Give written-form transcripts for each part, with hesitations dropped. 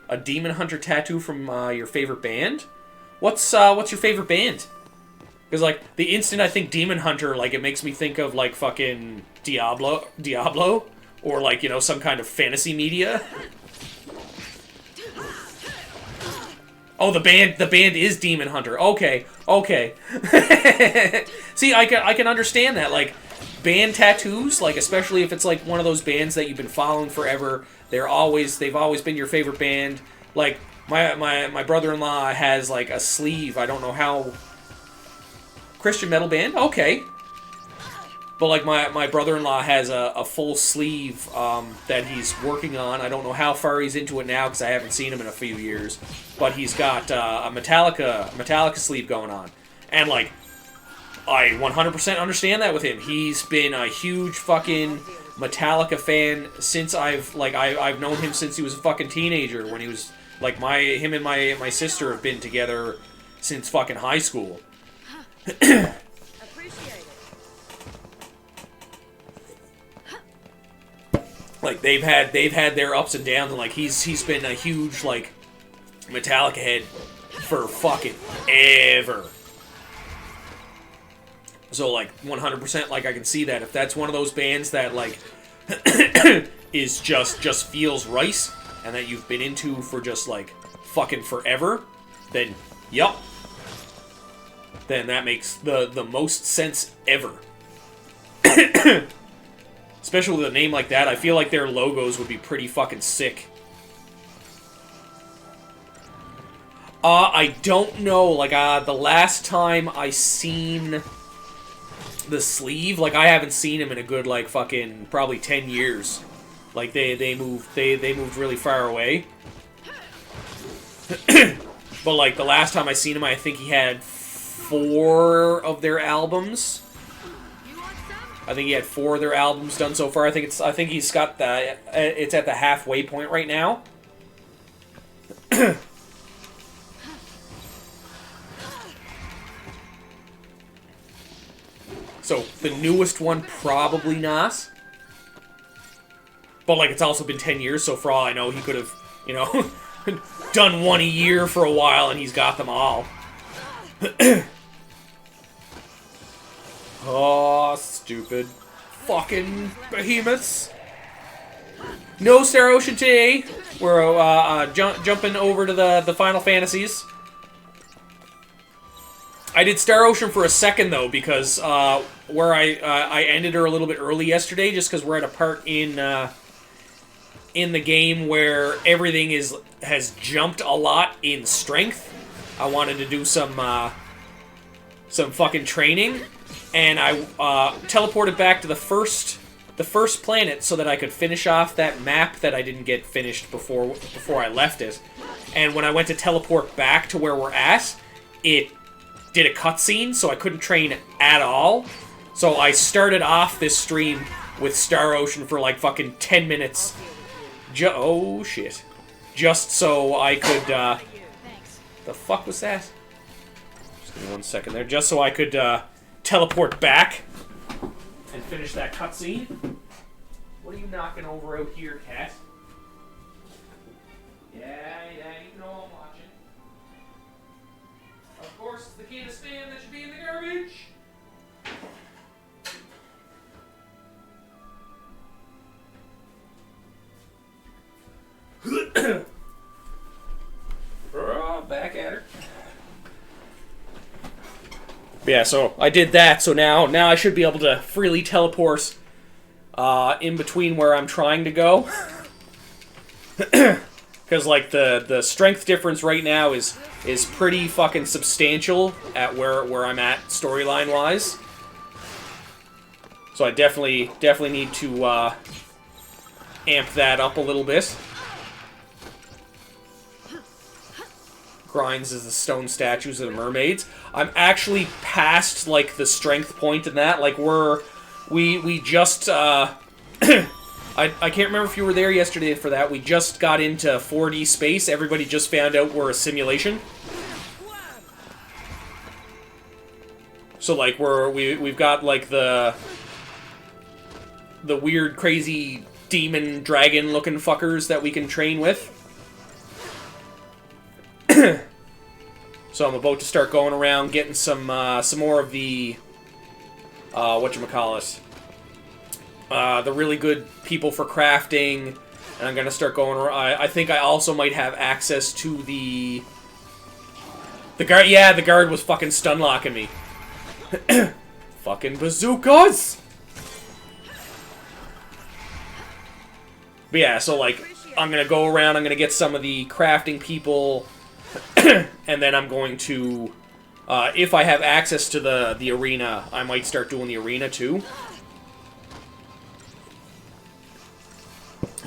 A Demon Hunter tattoo from your favorite band? What's your favorite band? Because, like, the instant I think Demon Hunter, like, it makes me think of, like, fucking Diablo, or, like, you know, some kind of fantasy media. Oh, the band is Demon Hunter. Okay, okay. See, I can understand that, like, band tattoos, like, especially if it's, like, one of those bands that you've been following forever, they've always been your favorite band. Like, my brother-in-law has, like, a sleeve, I don't know how... Christian metal band? Okay. But, like, my brother-in-law has a full sleeve that he's working on. I don't know how far he's into it now, because I haven't seen him in a few years. But he's got a Metallica sleeve going on. And, like, I 100% understand that with him. He's been a huge fucking Metallica fan since I've known him since he was a fucking teenager, when he was, like, him and my sister have been together since fucking high school. Like, they've had their ups and downs, and, like, he's been a huge, like, Metallica head for fucking ever. So, like, 100%, like, I can see that if that's one of those bands that, like, is just feels right, and that you've been into for just, like, fucking forever, then, yup. Then that makes the most sense ever. Especially with a name like that, I feel like their logos would be pretty fucking sick. I don't know, like, the last time I seen the sleeve, like, I haven't seen him in a good, like, fucking, probably 10 years. Like, they moved really far away. But, like, the last time I seen him, I think he had 4 of their albums. I think he had 4 of their albums done so far. I think he's got it's at the halfway point right now. So, the newest one, probably not. But, like, it's also been 10 years, so for all I know, he could have, you know, done one a year for a while, and he's got them all. Oh, stupid fucking behemoths. No Star Ocean today. We're jumping over to the Final Fantasies. I did Star Ocean for a second, though, because where I ended her a little bit early yesterday, just because we're at a part in the game where everything has jumped a lot in strength. I wanted to do some fucking training, and I teleported back to the first planet so that I could finish off that map that I didn't get finished before I left it. And when I went to teleport back to where we're at, it did a cutscene, so I couldn't train at all. So I started off this stream with Star Ocean for like fucking 10 minutes. Oh shit. Just so I could, the fuck was that? Just give me 1 second there. Just so I could, teleport back and finish that cutscene. What are you knocking over out here, cat? Yeah, you know I'm watching. Of course, it's the can of Spam that should be in the garbage. Back at her. Yeah, so I did that, so now I should be able to freely teleport in between where I'm trying to go. Because, like, the strength difference right now is pretty fucking substantial at where I'm at storyline-wise. So I definitely need to amp that up a little bit. Grinds is the stone statues of the mermaids. I'm actually past, like, the strength point in that. Like, we just, I can't remember if you were there yesterday for that. We just got into 4D space. Everybody just found out we're a simulation. So, like, we've got, like, the weird, crazy demon dragon-looking fuckers that we can train with. So I'm about to start going around getting some more of the whatchamacallit, the really good people for crafting, and I'm gonna start going around. I think I also might have access to the guard. Yeah, the guard was fucking stun locking me. Fucking bazookas. But yeah, so like I'm gonna go around. I'm gonna get some of the crafting people. And then I'm going to, if I have access to the arena, I might start doing the arena too.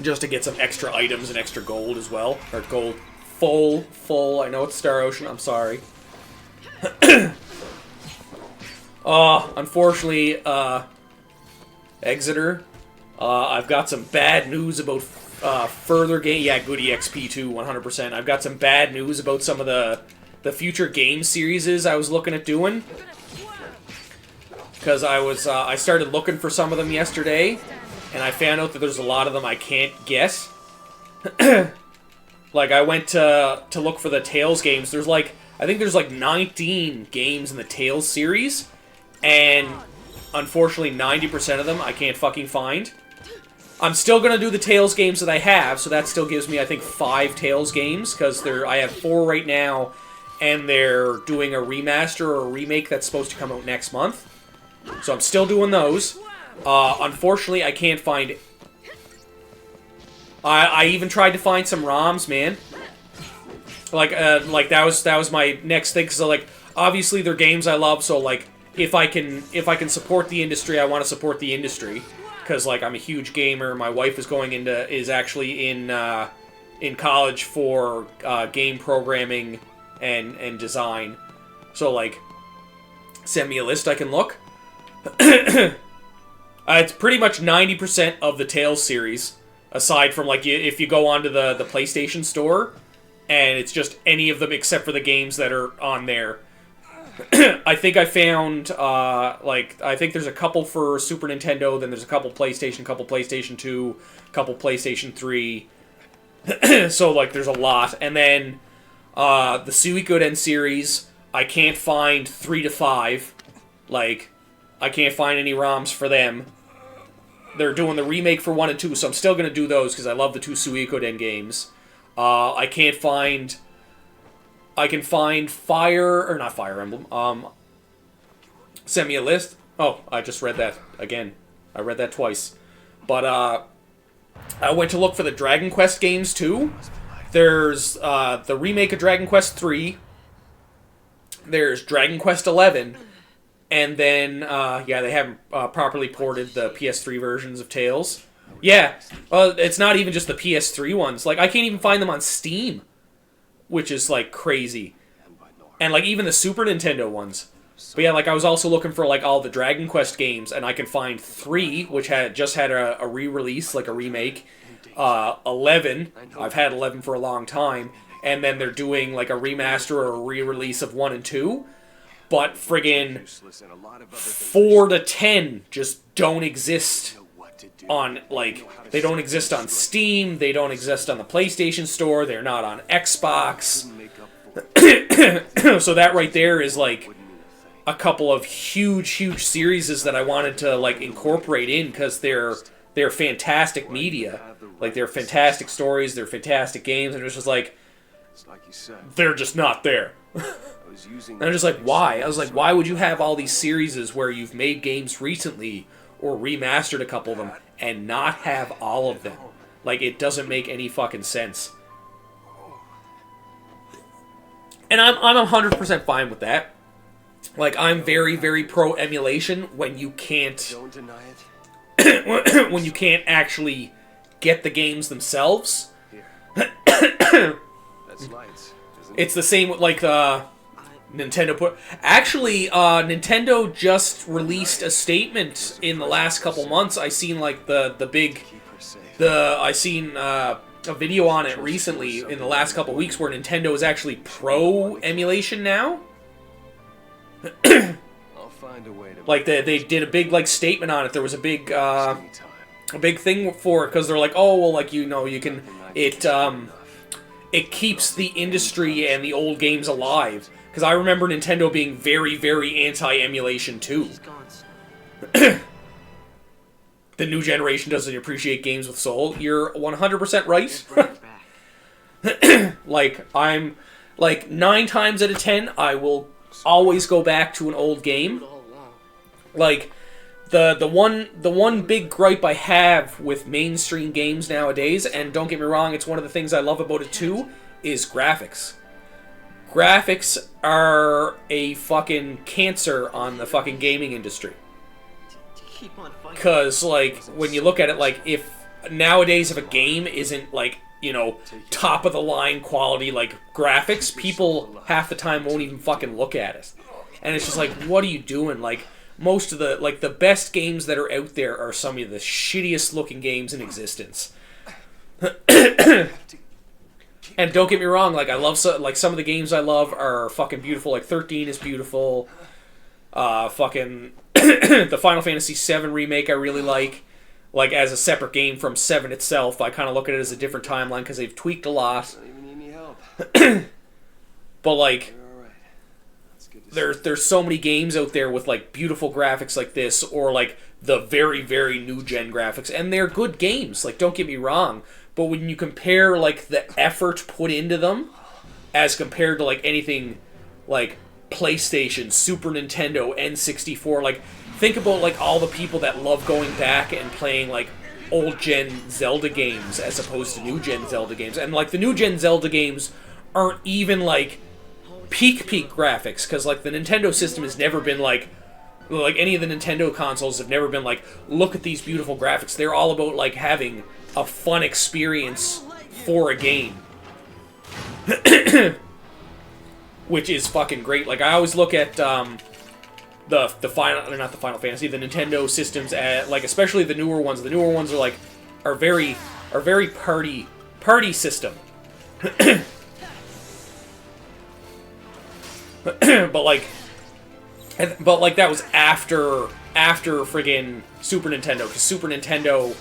Just to get some extra items and extra gold as well. Or gold full. I know it's Star Ocean, I'm sorry. Unfortunately, Exeter, I've got some bad news about further game. Yeah, good EXP too, 100%. I've got some bad news about some of the future game series I was looking at doing. Because I started looking for some of them yesterday, and I found out that there's a lot of them I can't get. Like, I went to look for the Tales games. I think there's like 19 games in the Tales series, and unfortunately 90% of them I can't fucking find. I'm still going to do the Tales games that I have, so that still gives me, I think, 5 Tales games, because I have 4 right now, and they're doing a remaster or a remake that's supposed to come out next month. So I'm still doing those. Unfortunately, I can't find... I even tried to find some ROMs, man. Like that was my next thing, because, like, obviously they're games I love, so, like, if I can support the industry, I want to support the industry. Because, like, I'm a huge gamer. My wife is actually in college for game programming and design. So, like, send me a list I can look. It's pretty much 90% of the Tales series, aside from, like, if you go onto the PlayStation Store, and it's just any of them except for the games that are on there. I think I found, I think there's a couple for Super Nintendo, then there's a couple PlayStation 2, couple PlayStation 3. So, like, there's a lot. And then, the Suikoden series, I can't find 3 to 5. Like, I can't find any ROMs for them. They're doing the remake for 1 and 2, so I'm still going to do those, because I love the 2 Suikoden games. I can't find... I can find not Fire Emblem, send me a list. Oh, I just read that again. I read that twice. But, I went to look for the Dragon Quest games, too. There's, the remake of Dragon Quest 3. There's Dragon Quest 11. And then, yeah, they haven't, properly ported the PS3 versions of Tales. Yeah, it's not even just the PS3 ones. Like, I can't even find them on Steam. Which is, like, crazy. And, like, even the Super Nintendo ones. But yeah, like, I was also looking for, like, all the Dragon Quest games, and I can find 3, which just had a re-release, like a remake. 11, I've had 11 for a long time. And then they're doing, like, a remaster or a re-release of 1 and 2. But friggin' 4 to 10 just don't exist on, like, they don't exist on Steam, they don't exist on the PlayStation Store, they're not on Xbox. So that right there is, like, a couple of huge series that I wanted to, like, incorporate in, because they're fantastic media. Like, they're fantastic stories, they're fantastic games, and it was just like, they're just not there. And I'm just like, why? I was like, why would you have all these series where you've made games recently, or remastered a couple of them, and not have all of them? Like, it doesn't make any fucking sense. And I'm 100% fine with that. Like, I'm very pro emulation when you can't... Don't deny it. when you can't actually get the games themselves. That's lights, isn't it? It's the same with, like, Nintendo Actually, Nintendo just released a statement in the last couple months. I seen, like, I seen a video on it recently in the last couple weeks where Nintendo is actually pro emulation now. I'll find a way to Like, they did a big, like, statement on it. There was a big thing for it, because they're like, oh, well, like, you know, you can, it keeps the industry and the old games alive. Because I remember Nintendo being very, very anti-emulation too. He's gone, son. The new generation doesn't appreciate games with soul. You're 100% right. Bring it back. Like 9 times out of 10, I will always go back to an old game. All along. Like the one big gripe I have with mainstream games nowadays, and don't get me wrong, it's one of the things I love about it too, is graphics. Graphics are a fucking cancer on the fucking gaming industry. Keep on fighting. Because, like, when you look at it, like, if nowadays if a game isn't, like, you know, top of the line quality, like, graphics, people half the time won't even fucking look at it. And it's just like, what are you doing? Like, most of the, like, the best games that are out there are some of the shittiest looking games in existence. And don't get me wrong, like, I love, like, some of the games I love are fucking beautiful. Like, 13 is beautiful. Fucking the Final Fantasy VII remake I really like as a separate game from 7 itself. I kind of look at it as a different timeline because they've tweaked a lot. Don't even need any help. But like, You're all right. That's good to see. there's so many games out there with like beautiful graphics like this, or like the very, very new gen graphics, and they're good games. Like, don't get me wrong, but when you compare like the effort put into them as compared to like anything like PlayStation, Super Nintendo, N64, like, think about like all the people that love going back and playing like old gen Zelda games as opposed to new gen Zelda games, and like the new gen Zelda games aren't even like peak graphics, because like the Nintendo system has never been like any of the Nintendo consoles have never been like, look at these beautiful graphics. They're all about like having a fun experience for a game. Which is fucking great. Like, I always look at the not the Final Fantasy, the Nintendo systems at, like, especially the newer ones. The newer ones are like are very party system. but like that was after friggin' Super Nintendo, because Super Nintendo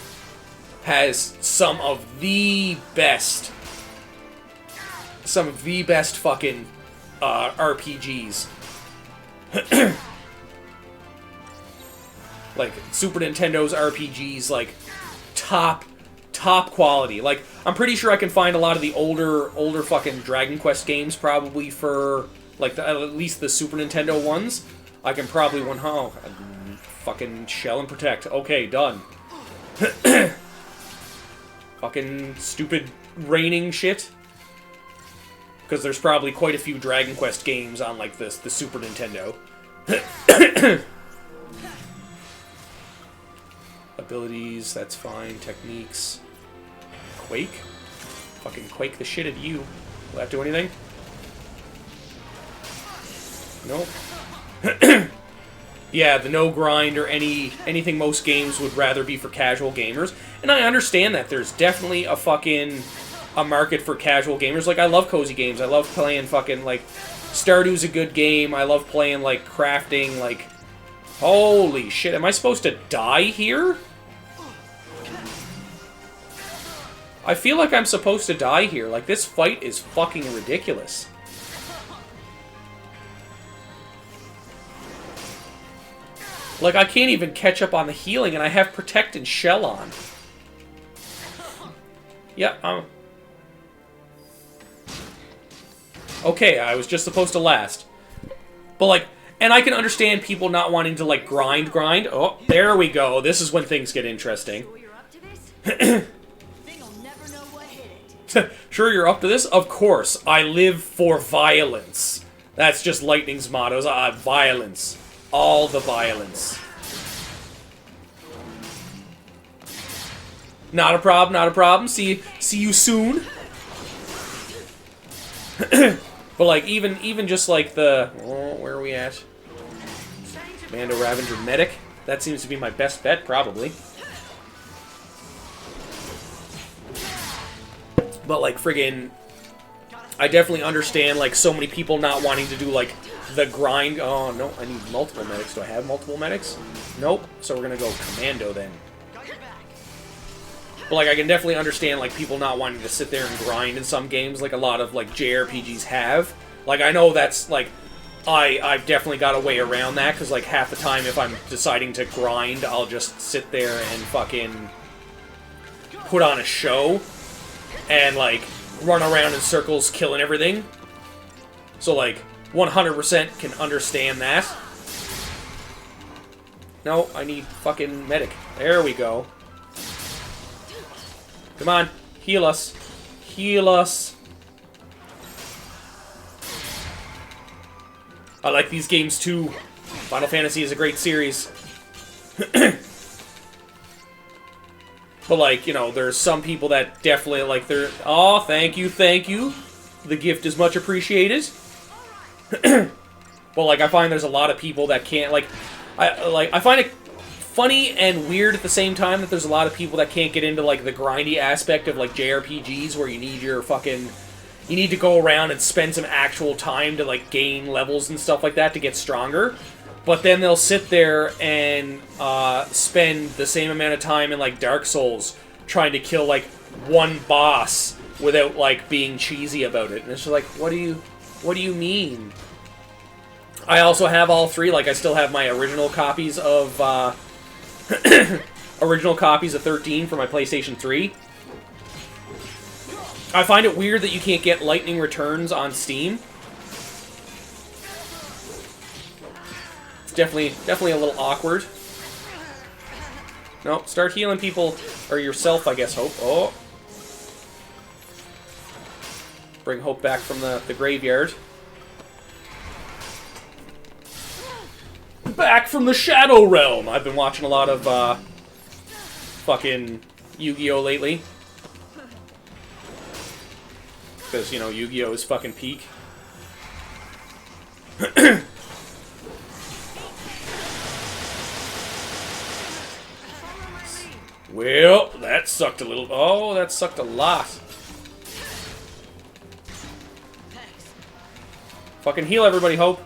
has some of the best fucking RPGs. Like, Super Nintendo's RPGs, like, top quality. Like, I'm pretty sure I can find a lot of the older fucking Dragon Quest games probably for, like, at least the Super Nintendo ones. I can probably fucking shell and protect. Okay, done. Fucking stupid raining shit. Because there's probably quite a few Dragon Quest games on, like, the Super Nintendo. Abilities, that's fine. Techniques. Quake? Fucking quake the shit out of you. Will that do anything? Nope. Yeah, the no grind or anything most games would rather be for casual gamers. And I understand that. There's definitely a market for casual gamers. Like, I love cozy games. I love playing fucking, like, Stardew's a good game. I love playing, like, crafting, like... Holy shit, am I supposed to die here? I feel like I'm supposed to die here. Like, this fight is fucking ridiculous. Like, I can't even catch up on the healing, and I have Protect and Shell on. Yeah, okay, I was just supposed to last. But, like, and I can understand people not wanting to, like, grind. Oh, there we go. This is when things get interesting. Sure you're up to this? Thing'll never know what hit it. Sure you're up to this? Of course. I live for violence. That's just Lightning's mottos. Violence. All the violence. Not a problem, not a problem. See you soon. But, like, even just, like, the... Oh, where are we at? Mando Ravager Medic. That seems to be my best bet, probably. But, like, friggin'... I definitely understand, like, so many people not wanting to do, like, the grind. Oh, no, I need multiple medics. Do I have multiple medics? Nope. So we're gonna go Commando, then. Got your back. But, like, I can definitely understand, like, people not wanting to sit there and grind in some games, like a lot of, like, JRPGs have. Like, I know that's, like, I've definitely got a way around that, because, like, half the time if I'm deciding to grind, I'll just sit there and fucking put on a show and, like, run around in circles killing everything. So, like, 100% can understand that. No, I need fucking medic. There we go. Come on, heal us. Heal us. I like these games too. Final Fantasy is a great series. But, like, you know, there's some people that definitely, like, they're... Oh, thank you, thank you. The gift is much appreciated. Well, like, I find there's a lot of people that can't, like... I find it funny and weird at the same time that there's a lot of people that can't get into, like, the grindy aspect of, like, JRPGs where you need your fucking... You need to go around and spend some actual time to, like, gain levels and stuff like that to get stronger. But then they'll sit there and spend the same amount of time in, like, Dark Souls trying to kill, like, one boss without, like, being cheesy about it. And it's just like, what do you mean? I also have all three. Like, I still have my original copies of, original copies of 13 for my PlayStation 3. I find it weird that you can't get Lightning Returns on Steam. Definitely a little awkward. No, start healing people, or yourself, I guess, Hope. Oh. Bring Hope back from the graveyard. Back from the Shadow Realm! I've been watching a lot of, fucking Yu-Gi-Oh! Lately. Because, you know, Yu-Gi-Oh! Is fucking peak. Well, that sucked a little. Oh, that sucked a lot. Fucking heal everybody, Hope.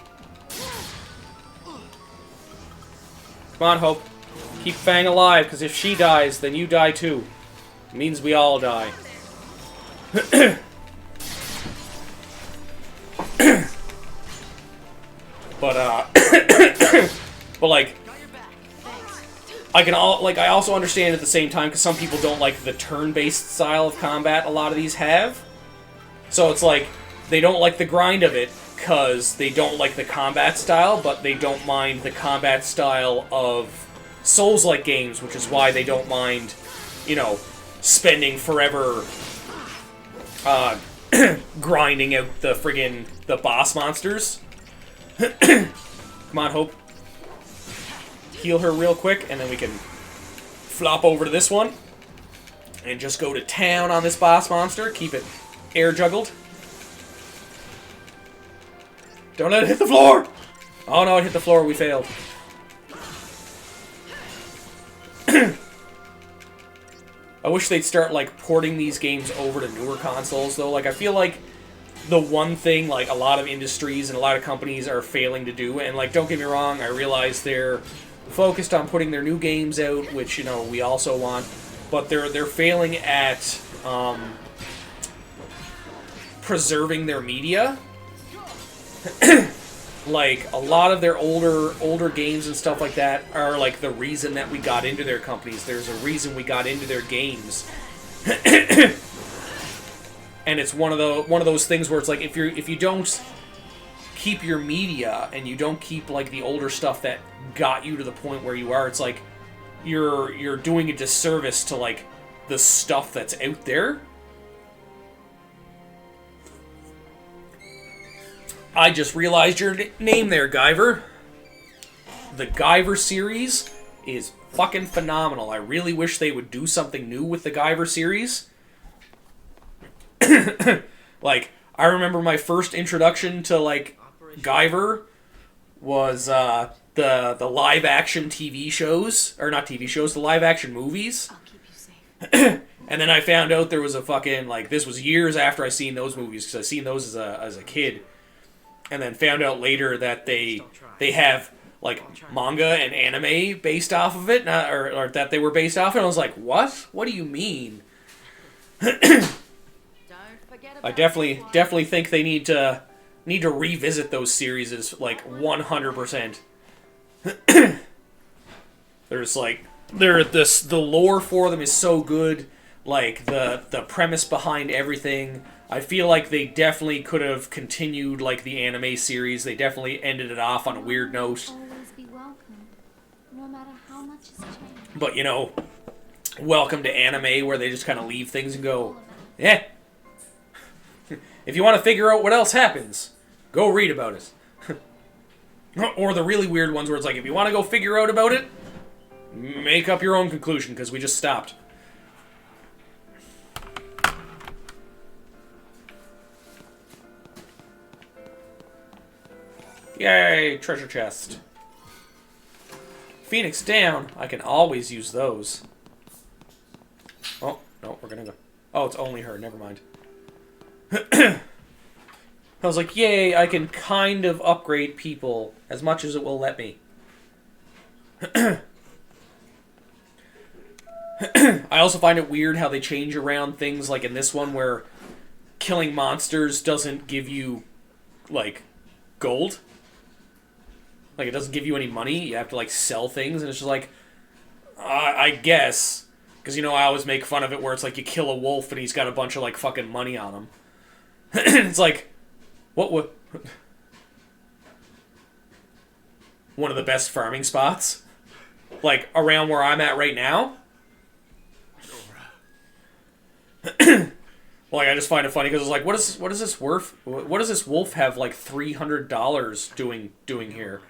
Come on, Hope. Keep Fang alive, because if she dies, then you die too. It means we all die. But like, I also understand at the same time, because some people don't like the turn-based style of combat a lot of these have. So it's like, they don't like the grind of it, because they don't like the combat style, but they don't mind the combat style of Souls-like games, which is why they don't mind, you know, spending forever grinding out the boss monsters. Come on, Hope. Heal her real quick, and then we can flop over to this one and just go to town on this boss monster. Keep it air juggled. Don't let it hit the floor! Oh no, it hit the floor. We failed. I wish they'd start, like, porting these games over to newer consoles, though. Like, I feel like the one thing, like, a lot of industries and a lot of companies are failing to do, and, like, don't get me wrong, I realize they're focused on putting their new games out, which, you know, we also want, but they're failing at preserving their media. Like, a lot of their older games and stuff like that are, like, the reason that we got into their companies. There's a reason we got into their games. And it's one of those things where it's like, if you don't keep your media and you don't keep, like, the older stuff that got you to the point where you are, it's like you're doing a disservice to, like, the stuff that's out there. I just realized your name there, Guyver. The Guyver series is fucking phenomenal. I really wish they would do something new with the Guyver series. Like, I remember my first introduction to, like, Guyver was the live-action TV shows. Or not TV shows, the live-action movies. I'll keep you safe. And then I found out there was a fucking, like, this was years after I seen those movies, because I seen those as a kid. And then found out later that they have like manga and anime based off of it, not, or that they were based off. And I was like, what? What do you mean? Don't forget about I definitely think they need to revisit those series like 100%. There's like the lore for them is so good, like the premise behind everything. I feel like they definitely could have continued like the anime series. They definitely ended it off on a weird note. always be welcome, no matter how much has changed. But you know, welcome to anime where they just kind of leave things and go, yeah. If you want to figure out what else happens, go read about it. Or the really weird ones where it's like, if you want to go figure out about it, make up your own conclusion, because we just stopped. Yay, treasure chest. Phoenix down. I can always use those. Oh, no, we're gonna go. Oh, it's only her. Never mind. I was like, yay, I can kind of upgrade people as much as it will let me. I also find it weird how they change around things like in this one where killing monsters doesn't give you, like, gold. Like, it doesn't give you any money. You have to, like, sell things, and it's just like, I guess. Because, you know, I always make fun of it where it's like you kill a wolf and he's got a bunch of, like, fucking money on him. It's like, what would... One of the best farming spots? Like, around where I'm at right now? Like, I just find it funny because it's like, what is this worth? What does this wolf have like $300 doing here?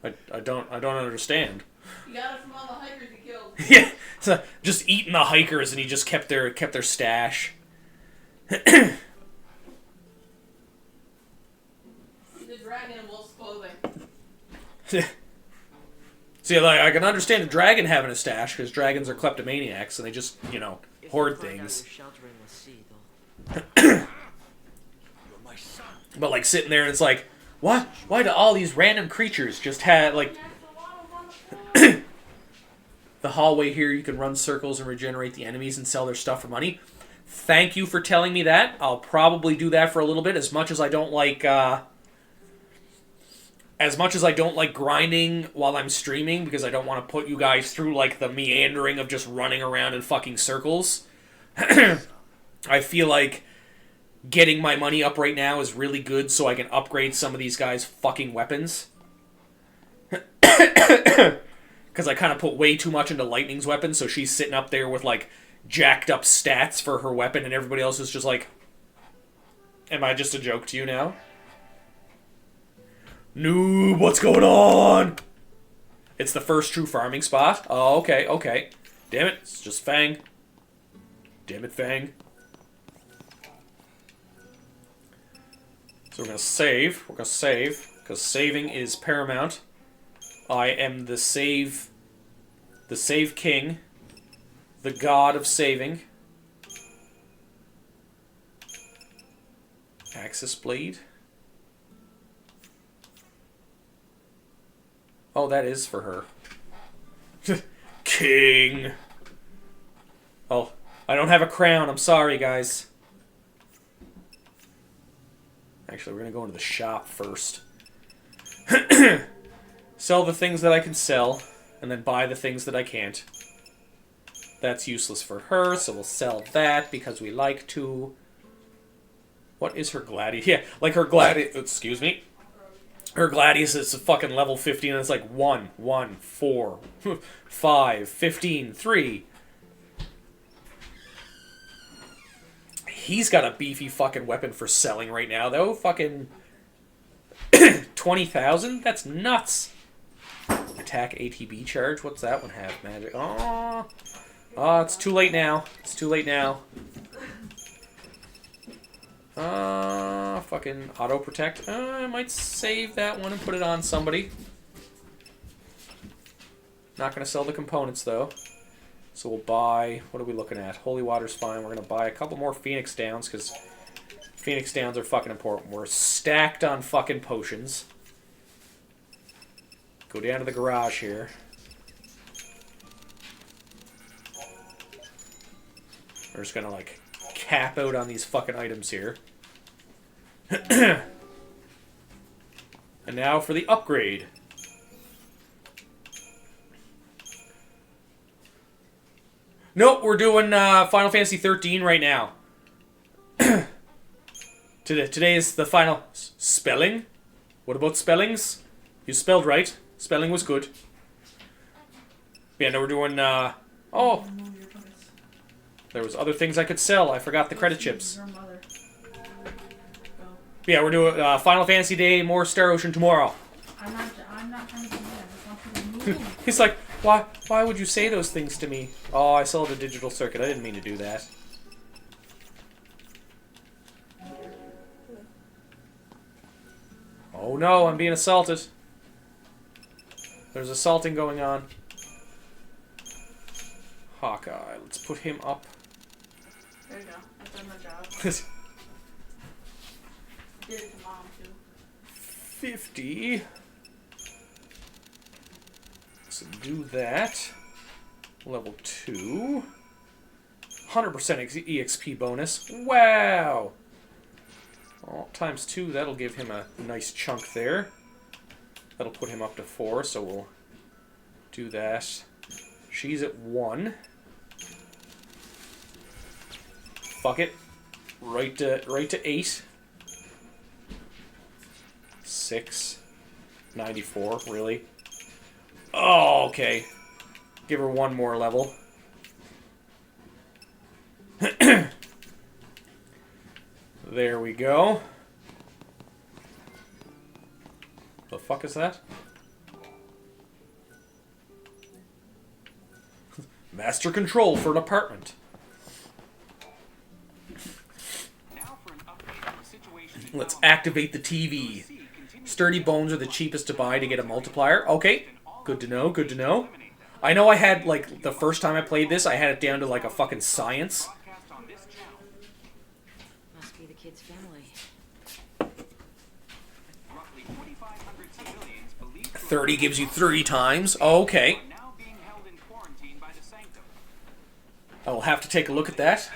I don't understand. You got it from all the hikers you killed. Yeah, so just eating the hikers, and he just kept their stash. The dragon in wolf's clothing. See, like, I can understand a dragon having a stash because dragons are kleptomaniacs and they just, you know, hoard things. But like sitting there and it's like, what? Why do all these random creatures just have like the hallway here? You can run circles and regenerate the enemies and sell their stuff for money. Thank you for telling me that. I'll probably do that for a little bit. As much as I don't like grinding while I'm streaming because I don't want to put you guys through like the meandering of just running around in fucking circles. I feel like getting my money up right now is really good so I can upgrade some of these guys' fucking weapons. Because I kind of put way too much into Lightning's weapon, so she's sitting up there with, like, jacked up stats for her weapon, and everybody else is just like, am I just a joke to you now? Noob, what's going on? It's the first true farming spot? Oh, okay, okay. Damn it, it's just Fang. Damn it, Fang. So we're gonna save. We're gonna save. Because saving is paramount. I am the save king. The god of saving. Axis blade. Oh, that is for her. King. Oh, I don't have a crown. I'm sorry, guys. Actually, we're going to go into the shop first. Sell the things that I can sell, and then buy the things that I can't. That's useless for her, so we'll sell that because we like to. What is her Gladius? Yeah, like her Gladius. Excuse me. Her Gladius is a fucking level 15, and it's like 1, 1, 4, 5, 15, 3. He's got a beefy fucking weapon for selling right now, though. Fucking 20,000? That's nuts. Attack ATB charge. What's that one have? Magic. Oh, it's too late now. It's too late now. Fucking auto protect. I might save that one and put it on somebody. Not gonna sell the components though. So we'll buy. What are we looking at? Holy water's fine. We're gonna buy a couple more Phoenix Downs because Phoenix Downs are fucking important. We're stacked on fucking potions. go down to the garage here. We're just gonna, like, cap out on these fucking items here. And now for the upgrade. Nope, we're doing Final Fantasy 13 right now. Today is the final spelling. What about spellings? You spelled right. Spelling was good. Yeah, no, we're doing, oh, there was other things I could sell. I forgot the credit chips. Your mother. Go. Yeah, we're doing Final Fantasy Day, more Star Ocean tomorrow. I'm not trying to be mad. I just want you to move. He's like, why would you say those things to me? Oh, I sold a digital circuit. I didn't mean to do that. Oh no, I'm being assaulted. There's assaulting going on. Hawkeye, let's put him up. There you go. I've done my job. Did it to mom too. 50. So do that. Level 2. 100% EXP bonus. Wow! Well, times 2, that'll give him a nice chunk there. That'll put him up to 4, so we'll do that. She's at 1. Fuck it. Right to 8. 6. 94, really? Oh, okay. Give her 1 more level. There we go. The fuck is that? Master control for an apartment. Let's activate the TV. Sturdy bones are the cheapest to buy to get a multiplier. Okay, good to know, good to know. I know I had, like, the first time I played this, I had it down to, like, a fucking science. Must be the kid's family. 30 gives you 3 times. Okay. I'll have to take a look at that.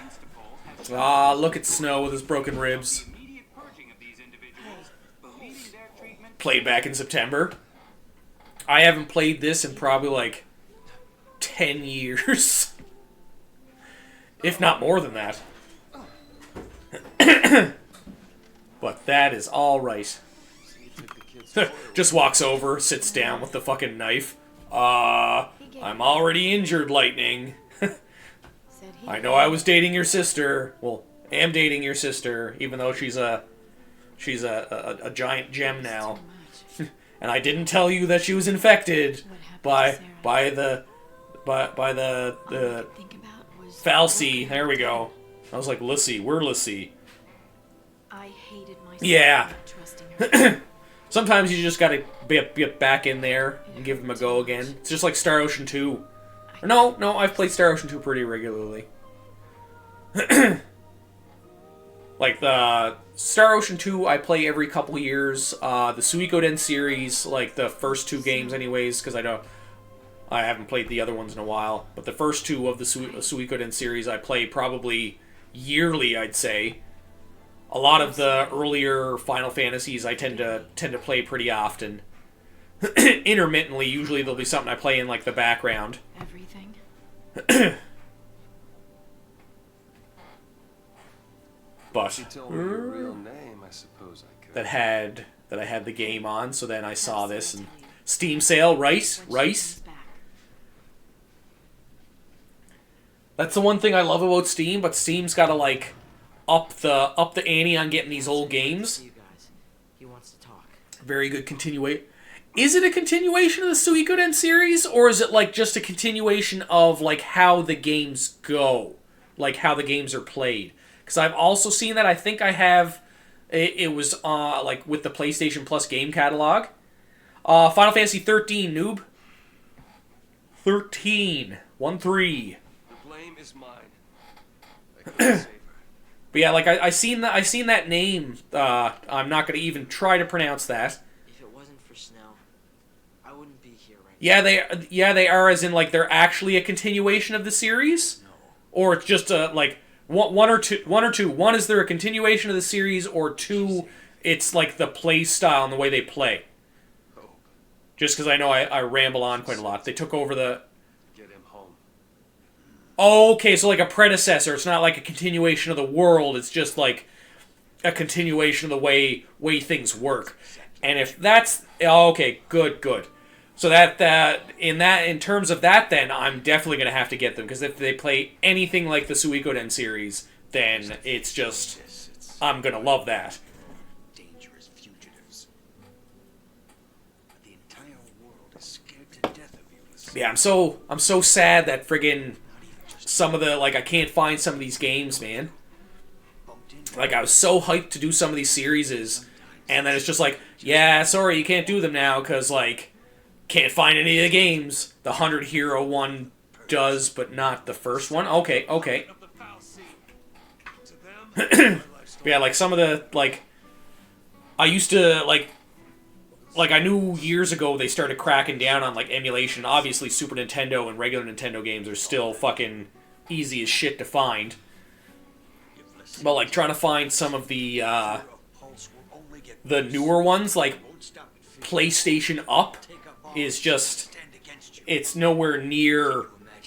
Ah, look at Snow with his broken ribs. Played back in September. I haven't played this in probably like 10 years. If not more than that. But that is alright. Just walks over, sits down with the fucking knife. I'm already injured, Lightning. I know I was dating your sister. Well, am dating your sister, even though she's a giant gem now. And I didn't tell you that she was infected by the Falsey. There we go. I was like, Lissy, we're Lissy. I hated myself. Yeah. Trusting her. Sometimes you just gotta get back in there and give them a go again. It's just like Star Ocean 2. No, I've played Star Ocean 2 pretty regularly. Like the Star Ocean 2, I play every couple years. The Suikoden series, like the first 2 games, anyways, because I haven't played the other ones in a while. But the first 2 of the Suikoden series, I play probably yearly, I'd say. A lot of the earlier Final Fantasies, I tend to play pretty often. Intermittently, usually there'll be something I play in like the background. Everything. But You told me your real name, I suppose I could. that I had the game on, so then I saw this and Steam sale, Rice. That's the one thing I love about Steam, but Steam's gotta like up the ante on getting these old games. You guys. He wants to talk. Very good continuate. Is it a continuation of the Suikoden series, or is it like just a continuation of like how the games go, like how the games are played? Because I've also seen that. I think I have. It was like with the PlayStation Plus game catalog. Final Fantasy 13, noob. 13. 1-3. The blame is mine. I couldn't save her. But yeah, like I seen that name. I'm not gonna even try to pronounce that. If it wasn't for Snow, I wouldn't be Yeah, they are, as in like they're actually a continuation of the series, or it's just a like one or two. One, is there a continuation of the series, or two, it's like the play style and the way they play. Just because I know I ramble on quite a lot. They took over the. Get him home. Oh, okay, so like a predecessor. It's not like a continuation of the world. It's just like a continuation of the way things work. And if that's okay, good. So that in terms of that, then I'm definitely gonna have to get them, because if they play anything like the Suikoden series, then it's just I'm gonna love that. Dangerous fugitives. The entire world is scared to death of you. Yeah, I'm so sad that friggin' some of the like I can't find some of these games, man. Like I was so hyped to do some of these series, and then it's just like, yeah, sorry, you can't do them now because like can't find any of the games. The 100 Hero one does, but not the first one. Okay. Yeah, like some of the like I used to like I knew years ago they started cracking down on like emulation. Obviously, Super Nintendo and regular Nintendo games are still fucking easy as shit to find. But like trying to find some of the newer ones, like PlayStation Up, is just it's nowhere near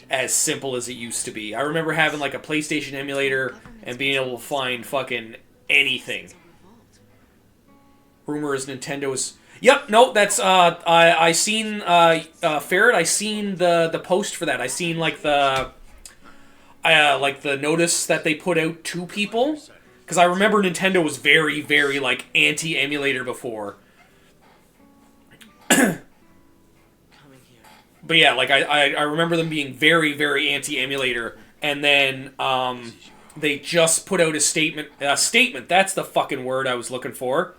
as simple as it used to be. I remember having like a PlayStation emulator and being able to find fucking anything. Rumor is Nintendo is. Yep, no, that's I seen Ferret. I seen the post for that. I seen like the notice that they put out to people, because I remember Nintendo was very, very like anti-emulator before. But yeah, like I remember them being very, very anti-emulator, and then they just put out a statement. That's the fucking word I was looking for.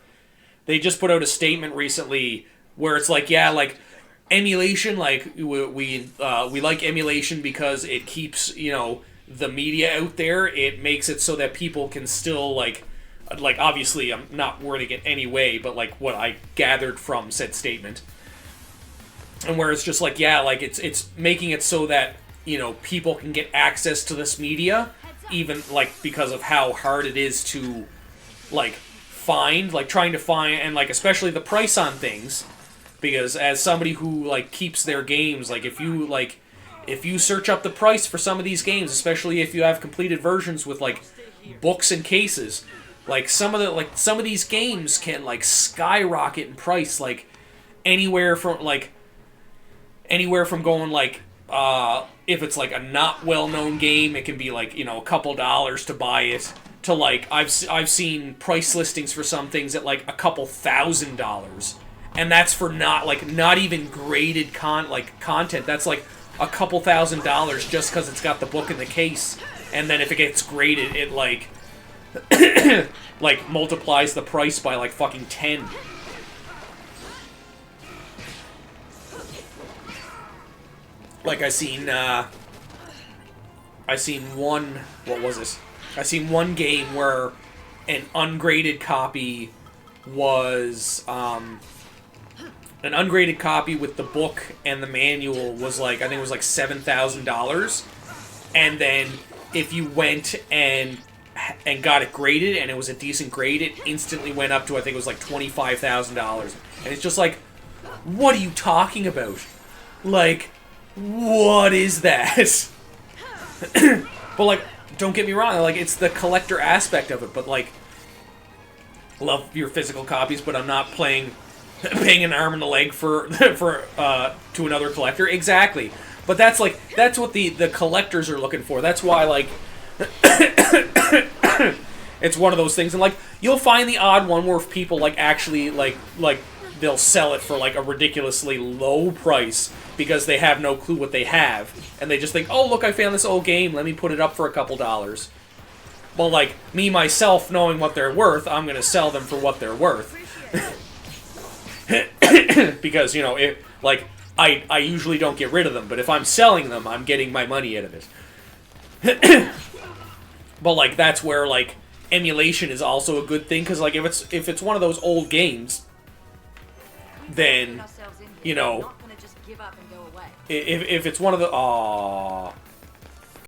They just put out a statement recently where it's like, yeah, like emulation, like we like emulation because it keeps, you know, the media out there. It makes it so that people can still like obviously I'm not wording it any way, but like what I gathered from said statement. And where it's just like, yeah, like it's making it so that, you know, people can get access to this media, even like because of how hard it is to like find, like trying to find, and like especially the price on things, because as somebody who like keeps their games, like if you search up the price for some of these games, especially if you have completed versions with like books and cases, like some of these games can like skyrocket in price, like anywhere from going like if it's like a not well-known game, it can be like, you know, a couple dollars to buy it, to like I've seen price listings for some things at like a couple $1,000, and that's for not even graded content. That's like a couple $1,000 just because it's got the book in the case, and then if it gets graded, it like like multiplies the price by like fucking 10. Like I seen one, what was it? I seen one game where an ungraded copy was an ungraded copy with the book and the manual was like, I think it was like $7,000, and then if you went and got it graded and it was a decent grade, it instantly went up to, I think it was like $25,000, and it's just like, what are you talking about? Like, what is that? But like, don't get me wrong, like it's the collector aspect of it, but like, love your physical copies, but I'm not paying an arm and a leg for to another collector. Exactly. But that's what the collectors are looking for. That's why like it's one of those things, and like you'll find the odd one where people like actually like they'll sell it for like a ridiculously low price because they have no clue what they have, and they just think, oh look, I found this old game, let me put it up for a couple dollars. Well, like me myself, knowing what they're worth, I'm gonna sell them for what they're worth. Because, you know, it like I usually don't get rid of them, but if I'm selling them, I'm getting my money out of it. But like that's where like emulation is also a good thing, because like if it's one of those old games, then, you know, If it's one of the... Aww.